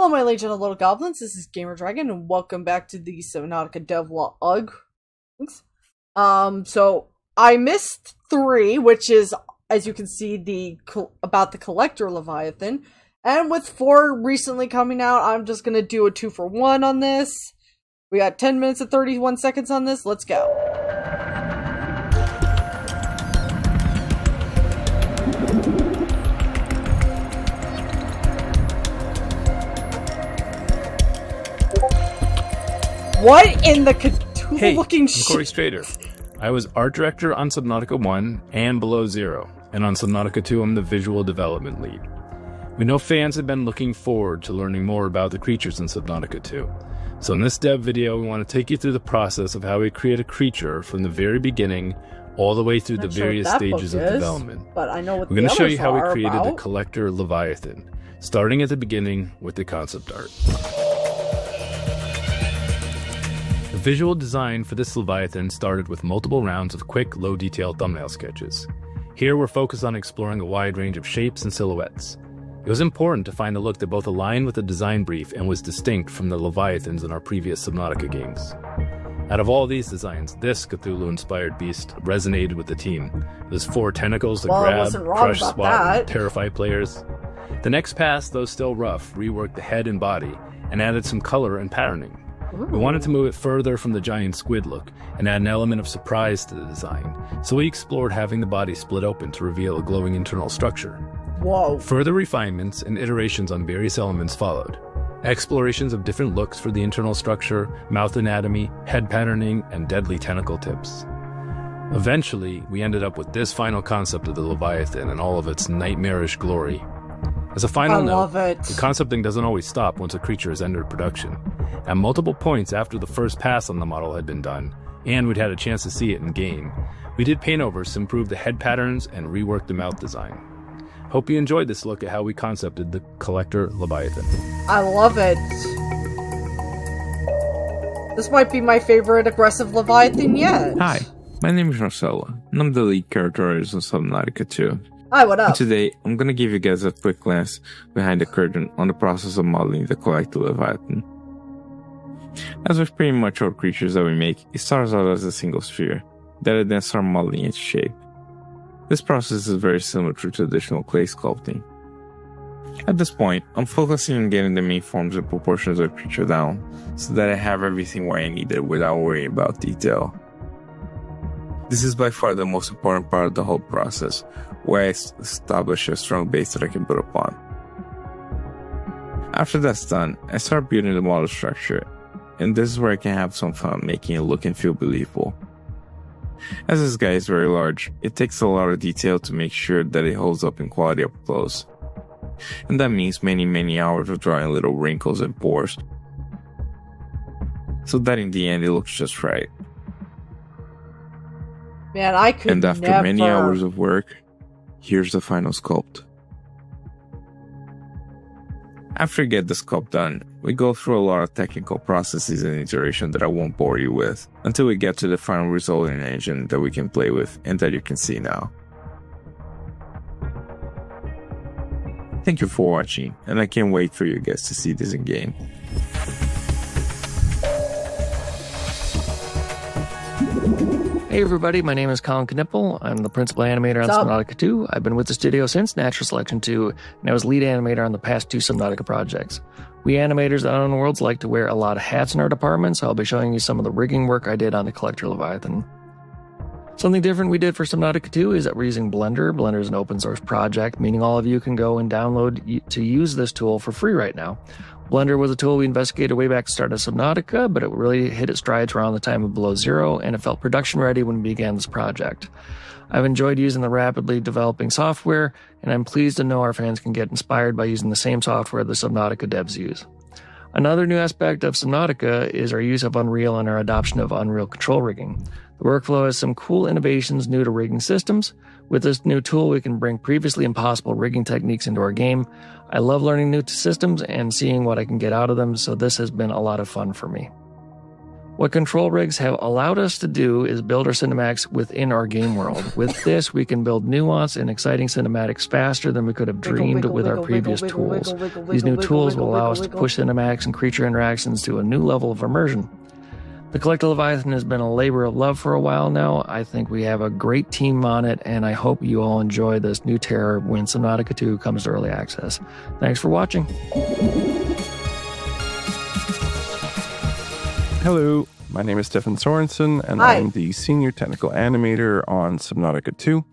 Hello, my Legion of Little Goblins. This is Gamer Dragon, and welcome back to the Subnautica devlog. So I missed 3, which is, as you can see, about the Collector Leviathan. And with 4 recently coming out, I'm just gonna do a 2-for-1 on this. We got 10 minutes and 31 seconds on this. Let's go. What in the Cthulhu-looking shit? I'm Corey Strader. I was art director on Subnautica 1 and Below Zero, and on Subnautica 2 I'm the visual development lead. We know fans have been looking forward to learning more about the creatures in Subnautica 2. So in this dev video, we want to take you through the process of how we create a creature from the very beginning all the way through the various stages of development. But I know what we're going to show you how we created the Collector Leviathan, starting at the beginning with the concept art. The visual design for this Leviathan started with multiple rounds of quick, low-detail thumbnail sketches. Here we're focused on exploring a wide range of shapes and silhouettes. It was important to find a look that both aligned with the design brief and was distinct from the Leviathans in our previous Subnautica games. Out of all these designs, this Cthulhu-inspired beast resonated with the team. There's 4 tentacles to grab, crush, swat, and terrify players. The next pass, though still rough, reworked the head and body and added some color and patterning. We wanted to move it further from the giant squid look and add an element of surprise to the design, so we explored having the body split open to reveal a glowing internal structure. Whoa. Further refinements and iterations on various elements followed. Explorations of different looks for the internal structure, mouth anatomy, head patterning, and deadly tentacle tips. Eventually, we ended up with this final concept of the Leviathan and all of its nightmarish glory. As a final note, the concepting doesn't always stop once a creature has entered production. At multiple points after the first pass on the model had been done, and we'd had a chance to see it in game, we did paint-overs to improve the head patterns and rework the mouth design. Hope you enjoyed this look at how we concepted the Collector Leviathan. I love it. This might be my favorite aggressive Leviathan yet. Hi, my name is Marcelo, and I'm the lead character artist on Subnautica 2. Hi, what up? And today, I'm gonna give you guys a quick glance behind the curtain on the process of modeling the Collector Leviathan. As with pretty much all creatures that we make, it starts out as a single sphere, that I then start modeling its shape. This process is very similar to traditional clay sculpting. At this point, I'm focusing on getting the main forms and proportions of the creature down, so that I have everything where I need it without worrying about detail. This is by far the most important part of the whole process, where I establish a strong base that I can build upon. After that's done, I start building the model structure, and this is where I can have some fun making it look and feel believable. As this guy is very large, it takes a lot of detail to make sure that it holds up in quality up close. And that means many hours of drawing little wrinkles and pores, so that in the end it looks just right. Man, I could And after many hours of work, here's the final sculpt. After you get the sculpt done, we go through a lot of technical processes and iteration that I won't bore you with, until we get to the final result in an engine that we can play with and that you can see now. Thank you for watching, and I can't wait for you guys to see this in game. Hey everybody, my name is Colin Knipple. I'm the principal animator on Subnautica 2. I've been with the studio since Natural Selection 2, and I was lead animator on the past 2 Subnautica projects. We animators at Unknown Worlds like to wear a lot of hats in our department, so I'll be showing you some of the rigging work I did on the Collector Leviathan. Something different we did for Subnautica 2 is that we're using Blender. Blender is an open source project, meaning all of you can go and download to use this tool for free right now. Blender was a tool we investigated way back at the start of Subnautica, but it really hit its strides around the time of Below Zero, and it felt production ready when we began this project. I've enjoyed using the rapidly developing software, and I'm pleased to know our fans can get inspired by using the same software the Subnautica devs use. Another new aspect of Subnautica is our use of Unreal and our adoption of Unreal control rigging. The workflow has some cool innovations new to rigging systems. With this new tool, we can bring previously impossible rigging techniques into our game. I love learning new systems and seeing what I can get out of them, so this has been a lot of fun for me. What control rigs have allowed us to do is build our cinematics within our game world. With this, we can build nuanced and exciting cinematics faster than we could have dreamed with our previous tools. These new tools will allow us to push cinematics and creature interactions to a new level of immersion. The Collector Leviathan has been a labor of love for a while now. I think we have a great team on it, and I hope you all enjoy this new terror when Subnautica 2 comes to early access. Thanks for watching. Hello, my name is Stefan Sorensen, and Hi. I'm the Senior Technical Animator on Subnautica 2.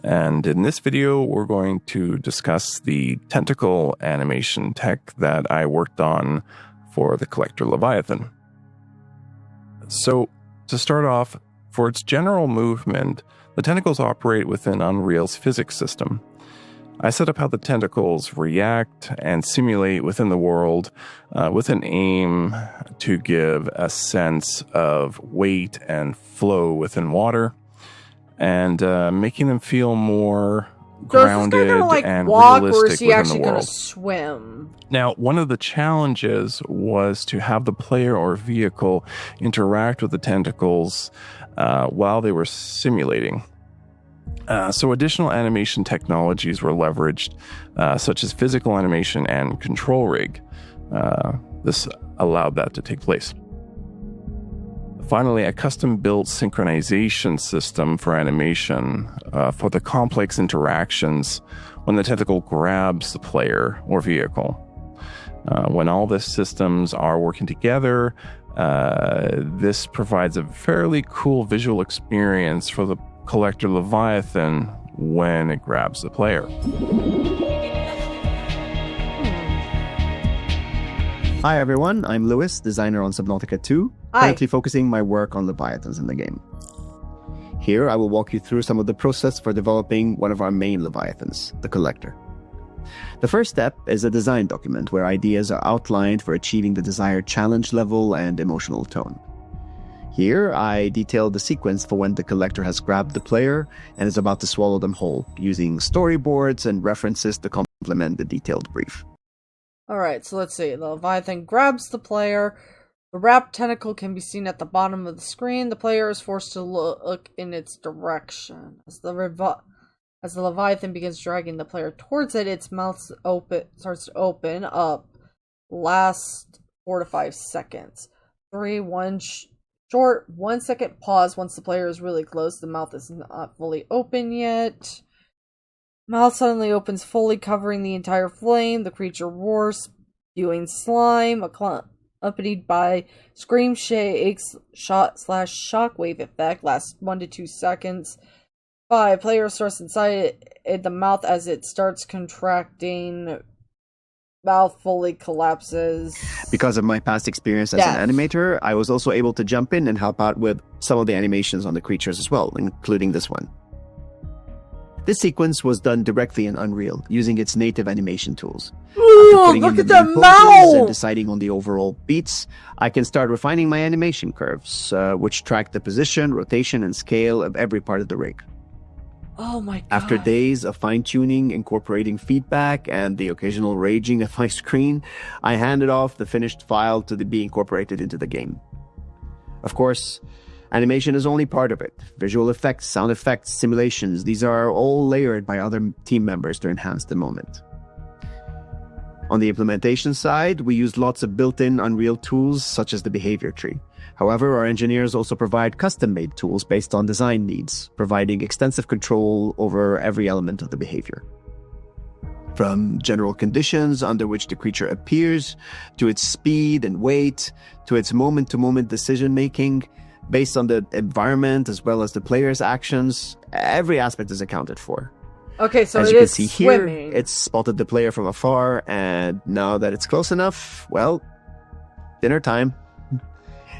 And in this video, we're going to discuss the tentacle animation tech that I worked on for the Collector Leviathan. So, to start off, for its general movement, the tentacles operate within Unreal's physics system. I set up how the tentacles react and simulate within the world with an aim to give a sense of weight and flow within water and making them feel more grounded and walk, realistic or is he within actually the going world. to swim? Now, one of the challenges was to have the player or vehicle interact with the tentacles while they were simulating. So additional animation technologies were leveraged, such as physical animation and control rig. This allowed that to take place. Finally, a custom-built synchronization system for animation for the complex interactions when the tentacle grabs the player or vehicle. When all the systems are working together, this provides a fairly cool visual experience for the Collector Leviathan when it grabs the player. Hi everyone, I'm Lewis, designer on Subnautica 2, currently focusing my work on Leviathans in the game. Here I will walk you through some of the process for developing one of our main Leviathans, the Collector. The first step is a design document where ideas are outlined for achieving the desired challenge level and emotional tone. Here, I detailed the sequence for when the Collector has grabbed the player and is about to swallow them whole, using storyboards and references to complement the detailed brief. Alright, so let's see. The Leviathan grabs the player. The wrapped tentacle can be seen at the bottom of the screen. The player is forced to look in its direction. As the Leviathan begins dragging the player towards it, its mouth starts to open up. Last 4 to 5 seconds. 1 second pause once the player is really close. The mouth is not fully open yet. Mouth suddenly opens fully, covering the entire flame. The creature roars, spewing slime, accompanied by scream shakes, shockwave effect. Lasts 1 to 2 seconds. 5. Player starts inside the mouth as it starts contracting. Mouth fully collapses. Because of my past experience as an animator, I was also able to jump in and help out with some of the animations on the creatures as well, including this one. This sequence was done directly in Unreal, using its native animation tools. Ooh, look at that mouth! And deciding on the overall beats, I can start refining my animation curves, which track the position, rotation, and scale of every part of the rig. Oh my god. After days of fine-tuning, incorporating feedback, and the occasional raging of my screen, I handed off the finished file to be incorporated into the game. Of course, animation is only part of it. Visual effects, sound effects, simulations, these are all layered by other team members to enhance the moment. On the implementation side, we used lots of built-in Unreal tools such as the behavior tree. However, our engineers also provide custom-made tools based on design needs, providing extensive control over every element of the behavior. From general conditions under which the creature appears, to its speed and weight, to its moment-to-moment decision-making, based on the environment as well as the player's actions, every aspect is accounted for. Okay, so as it you can is see swimming. here, it's spotted the player from afar, and now that it's close enough, well, dinner time.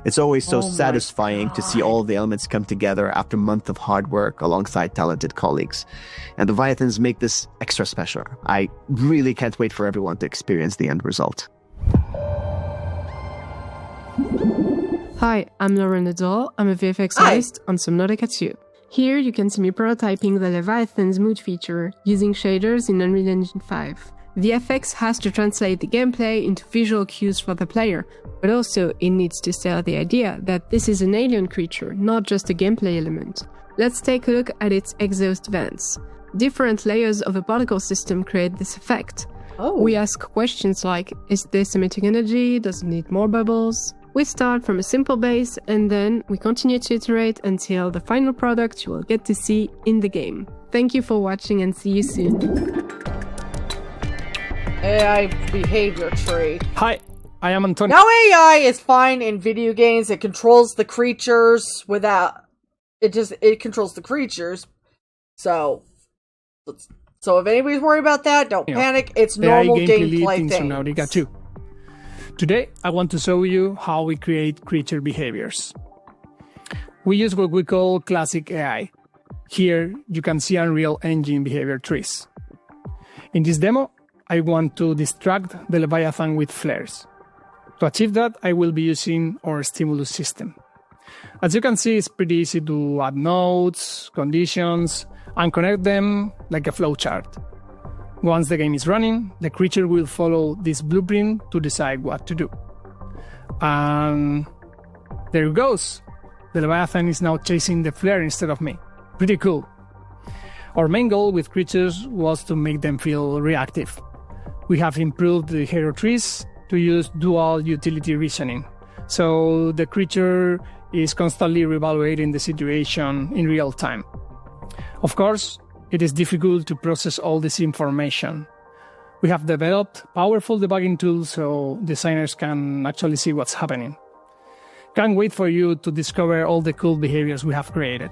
It's always so satisfying to see all the elements come together after months of hard work alongside talented colleagues. And the Leviathans make this extra special. I really can't wait for everyone to experience the end result. Hi, I'm Lauren Nadal. I'm a VFX artist on Subnautica 2. Here you can see me prototyping the Leviathan's mood feature using shaders in Unreal Engine 5. VFX has to translate the gameplay into visual cues for the player, but also it needs to sell the idea that this is an alien creature, not just a gameplay element. Let's take a look at its exhaust vents. Different layers of a particle system create this effect. Oh. We ask questions like, is this emitting energy? Does it need more bubbles? We start from a simple base and then we continue to iterate until the final product you will get to see in the game. Thank you for watching and see you soon. AI behavior tree. Hi, I am Antonio. Now AI is fine in video games. It controls the creatures without... It controls the creatures. So if anybody's worried about that, don't panic. It's normal gameplay in Subnautica 2. Today, I want to show you how we create creature behaviors. We use what we call classic AI. Here, you can see Unreal Engine behavior trees. In this demo, I want to distract the Leviathan with flares. To achieve that, I will be using our stimulus system. As you can see, it's pretty easy to add nodes, conditions, and connect them like a flowchart. Once the game is running, the creature will follow this blueprint to decide what to do. And there it goes. The Leviathan is now chasing the flare instead of me. Pretty cool. Our main goal with creatures was to make them feel reactive. We have improved the hero trees to use dual utility reasoning, so the creature is constantly reevaluating the situation in real time. Of course, it is difficult to process all this information. We have developed powerful debugging tools so designers can actually see what's happening. Can't wait for you to discover all the cool behaviors we have created.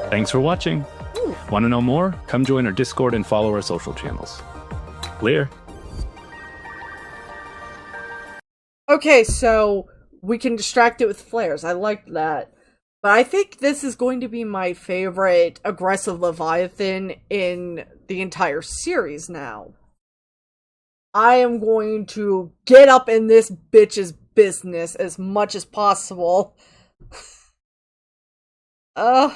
Thanks for watching. Want to know more? Come join our Discord and follow our social channels. Clear. Okay, so we can distract it with flares. I like that. But I think this is going to be my favorite aggressive Leviathan in the entire series now. I am going to get up in this bitch's business as much as possible. Oh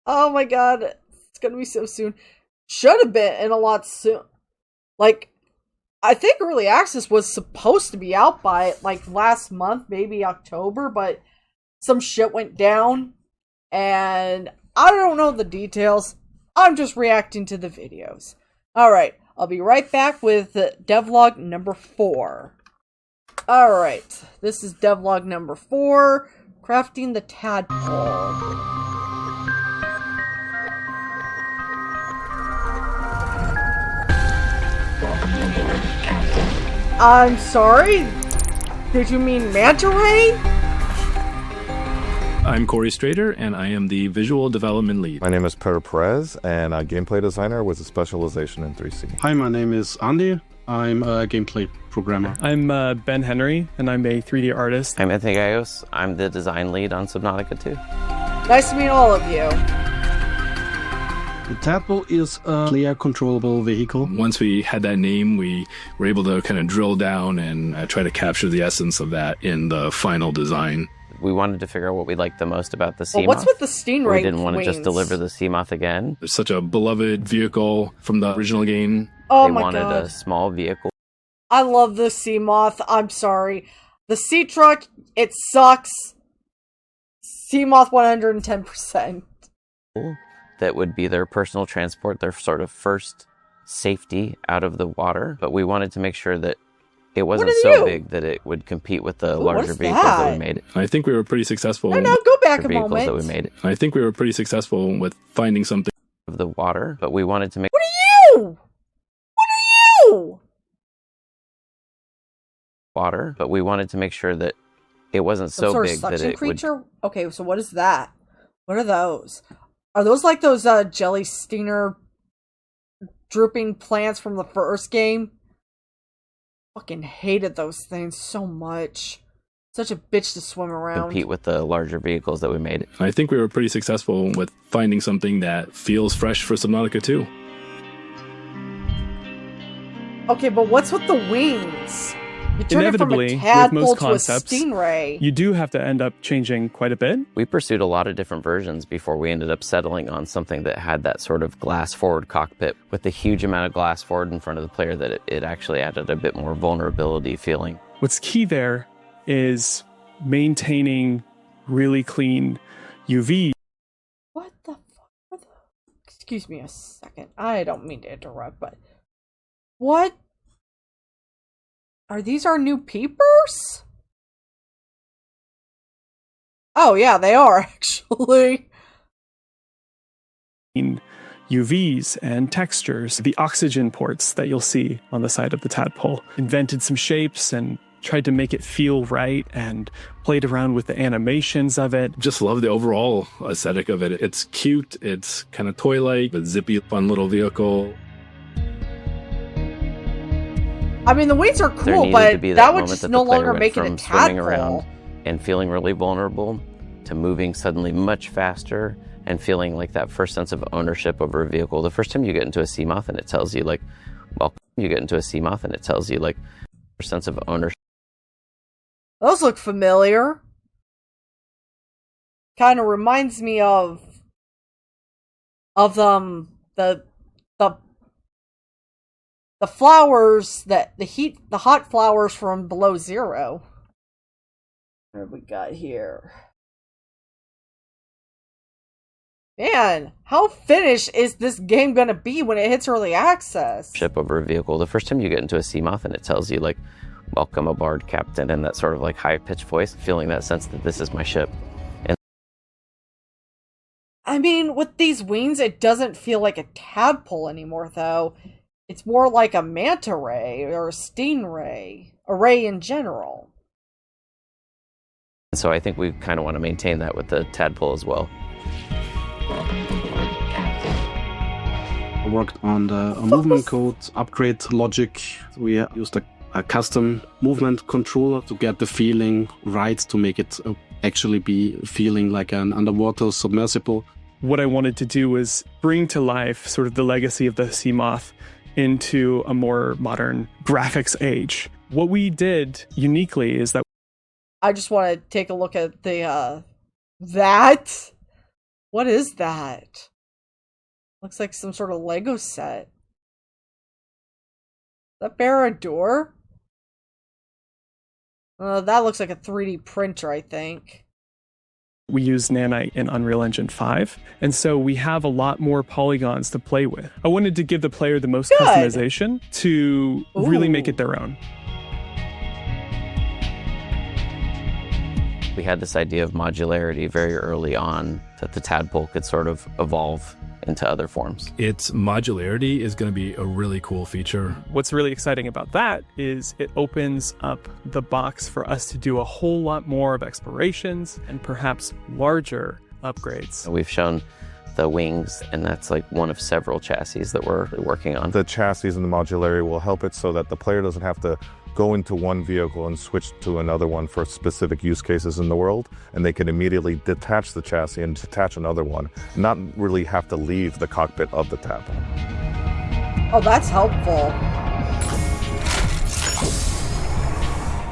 my god, it's gonna be so soon. Should have been in a lot soon. Like, I think Early Access was supposed to be out by, like, last month, maybe October, but some shit went down, and I don't know the details. I'm just reacting to the videos. Alright, I'll be right back with devlog number 4. Alright, this is devlog number 4, crafting the tadpole. I'm sorry? Did you mean manta ray? I'm Corey Strader, and I am the visual development lead. My name is Per Perez, and I'm a gameplay designer with a specialization in 3C. Hi, my name is Andy. I'm a gameplay programmer. I'm Ben Henry, and I'm a 3D artist. I'm Anthony Gaios. I'm the design lead on Subnautica 2. Nice to meet all of you. The Tadpole is a player-controllable vehicle. Once we had that name, we were able to kind of drill down and try to capture the essence of that in the final design. We wanted to figure out what we liked the most about the Seamoth. Well, what's with the stingray? We didn't want to just deliver the Seamoth again. It's such a beloved vehicle from the original game. Oh they my wanted god. a small vehicle. I love the Seamoth. I'm sorry. The sea truck, it sucks. Seamoth 110%. That would be their personal transport, their sort of first safety out of the water. But we wanted to make sure that it wasn't so big that it would compete with the larger vehicles that we made. I think we were pretty successful. No, go back a vehicles moment. that we made. I think we were pretty successful with finding something Of the water, but we wanted to make. What are you? What are you? Water, but we wanted to make sure that it wasn't Some so sort big of that suction it creature? Would... Okay, so what is that? What are those? Are those like those jelly stinger drooping plants from the first game? Fucking hated those things so much. Such a bitch to swim around. compete with the larger vehicles that we made. I think we were pretty successful with finding something that feels fresh for Subnautica 2. Okay, but what's with the wings? You turn it from a Inevitably, with tadpole most to a concepts, stingray. you do have to end up changing quite a bit. We pursued a lot of different versions before we ended up settling on something that had that sort of glass-forward cockpit with a huge amount of glass forward in front of the player that it actually added a bit more vulnerability feeling. What's key there is maintaining really clean UV. What the fuck? Excuse me a second. I don't mean to interrupt, but what? Are these our new peepers? Oh yeah, they are actually. UVs and textures, the oxygen ports that you'll see on the side of the tadpole. Invented some shapes and tried to make it feel right and played around with the animations of it. Just love the overall aesthetic of it. It's cute, it's kind of toy-like, a zippy, fun little vehicle. I mean, the wings are cool, but that would just no longer make it a swimming tadpole. around and feeling really vulnerable to moving suddenly much faster and feeling like that first sense of ownership over a vehicle. The first time you get into a Seamoth and it tells you, like, welcome, you get into a Seamoth and it tells you, like, a sense of ownership. Those look familiar. Kind of reminds me of the flowers that the hot flowers from Below Zero. What have we got here? Man, how finished is this game gonna be when it hits early access? Ship over a vehicle. The first time you get into a Seamoth and it tells you, like, welcome aboard, Captain, in that sort of like high-pitched voice, feeling that sense that this is my ship. And I mean, with these wings, it doesn't feel like a tadpole anymore, though. It's more like a manta ray or a stingray, a ray in general. so I think we kind of want to maintain that with the Tadpole as well. I worked on the movement code, upgrade logic. We used a custom movement controller to get the feeling right, to make it actually be feeling like an underwater submersible. What I wanted to do was bring to life sort of the legacy of the Seamoth into a more modern graphics age. What we did uniquely is that I just want to take a look at the, that? What is that? Looks like some sort of Lego set. Does that bear a door? That looks like a 3D printer, I think. we use Nanite in Unreal Engine 5, and so we have a lot more polygons to play with. I wanted to give the player the most customization to really make it their own. We had this idea of modularity very early on, that the Tadpole could sort of evolve into other forms. Its modularity is going to be a really cool feature. What's really exciting about that is it opens up the box for us to do a whole lot more of explorations and perhaps larger upgrades. We've shown the wings, and that's like one of several chassis that we're working on. The chassis and the modularity will help it so that the player doesn't have to go into one vehicle and switch to another one for specific use cases in the world, and they can immediately detach the chassis and detach another one, not really have to leave the cockpit of the Tadpole. Oh, that's helpful.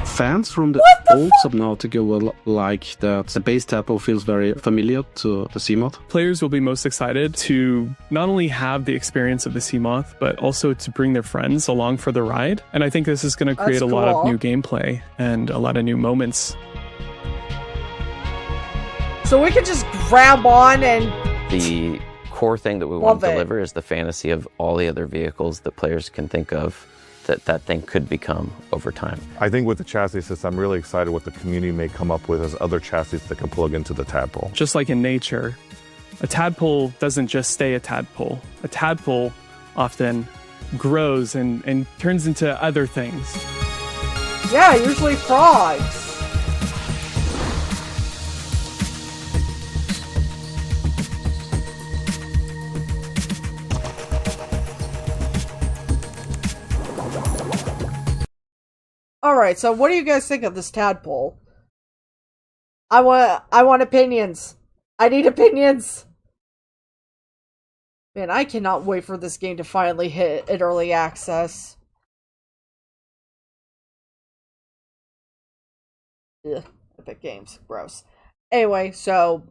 Fans from the old Subnautica will like that the base Tadpole feels very familiar to the Seamoth. Players will be most excited to not only have the experience of the Seamoth, but also to bring their friends along for the ride. And I think this is going to create a lot of new gameplay and a lot of new moments. So we could just grab on and... The core thing that we want to deliver is the fantasy of all the other vehicles that players can think of that thing could become over time. I think with the chassis system, I'm really excited what the community may come up with as other chassis that can plug into the Tadpole. Just like in nature, a tadpole doesn't just stay a tadpole. A tadpole often grows and turns into other things. Yeah, usually frogs. Alright, so what do you guys think of this Tadpole? I want opinions. I need opinions. Man, I cannot wait for this game to finally hit an early access. Ugh, Epic Games. Gross. Anyway, so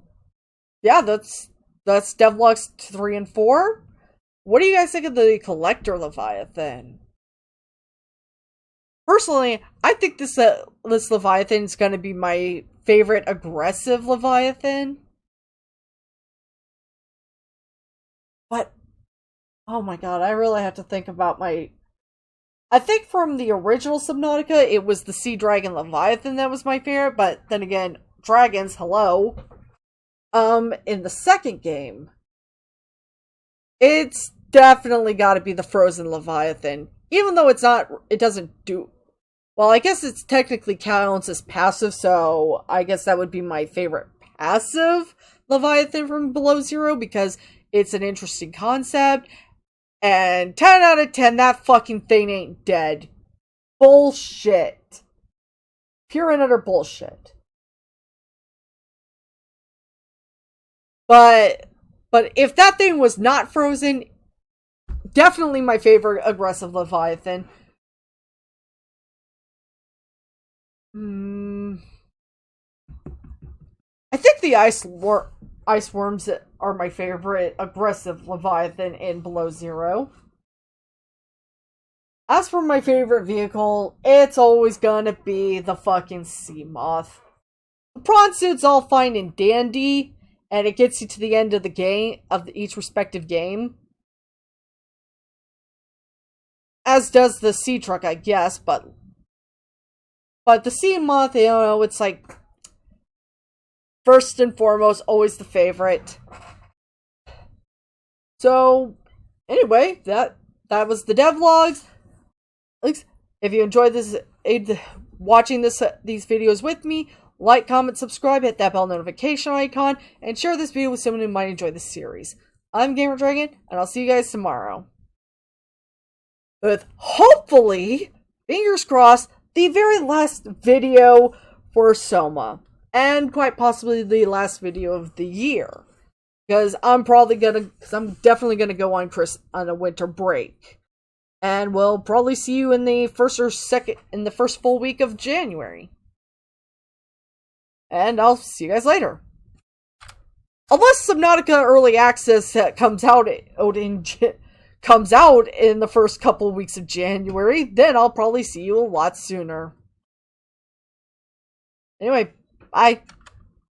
yeah, that's devlogs 3 and 4. What do you guys think of the Collector Leviathan? Personally, I think this Leviathan is going to be my favorite aggressive Leviathan. But, oh my god, I really have to think about my... I think from the original Subnautica, it was the Sea Dragon Leviathan that was my favorite, but then again, dragons, hello. In the second game, it's definitely got to be the Frozen Leviathan. Even though it doesn't do... Well, I guess it's technically counts as passive, so I guess that would be my favorite passive Leviathan from Below Zero, because it's an interesting concept. And 10 out of 10, that fucking thing ain't dead. Bullshit. Pure and utter bullshit. But if that thing was not frozen, definitely my favorite aggressive Leviathan. I think the ice worms are my favorite aggressive Leviathan in Below Zero. As for my favorite vehicle, it's always gonna be the fucking sea moth. The prawn suit's all fine and dandy, and it gets you to the end of the game, each respective game. As does the sea truck, I guess, but the sea moth, you know, it's like, first and foremost, always the favorite. So, anyway, that was the devlogs. If you enjoyed watching these videos with me, like, comment, subscribe, hit that bell notification icon, and share this video with someone who might enjoy this series. I'm Gamer Dragon, and I'll see you guys tomorrow. With, hopefully, fingers crossed, the very last video for Soma. And quite possibly the last video of the year. Because I'm definitely gonna go on a winter break. And we'll probably see you in the first full week of January. And I'll see you guys later. Unless Subnautica Early Access comes out in the first couple weeks of January, then I'll probably see you a lot sooner. Anyway, bye.